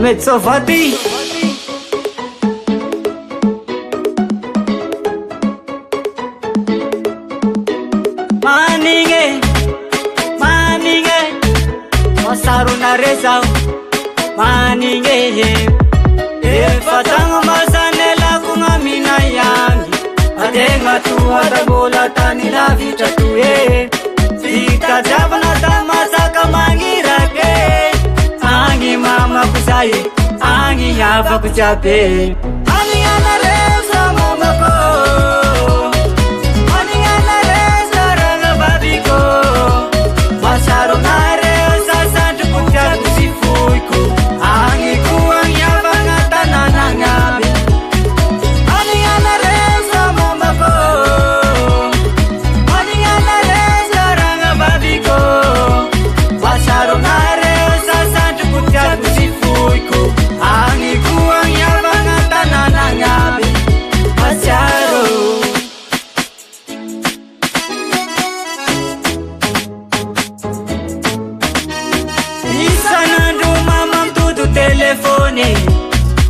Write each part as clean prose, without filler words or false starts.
Ahmed Sofati. Maninge, maninge, masaruna reza, maninge. Fatanga masanela kunga mina yangi, atenga tu atabola tani la vita tu ye. Sita javana tamasaka mangirake, angi mama kusaye, angi yava kuchape. Ani ana reza mama ko.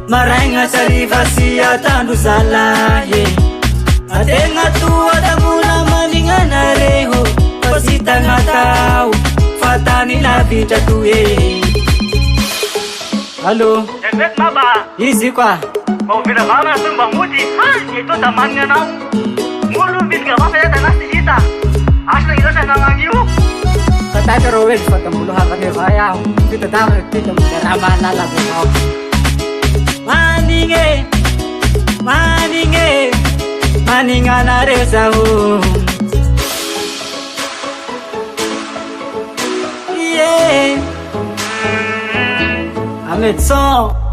Marenga sariva siya tandu salahe, adenga tua damula maninga na reho, pasita ngatau fatani la vita tuye. Halo, Jebet maba, isi kwa mau bila mana sumba mudi, itu tamannya nau. Mulu bila apa ya tanah sita, asal itu saya nangagiu. kata kerowek fatamulu hakane kaya, kita tahu kita mendarama lagu mau. Maninge, maninge, maninga na reza ho. Yeah, Ahmed So.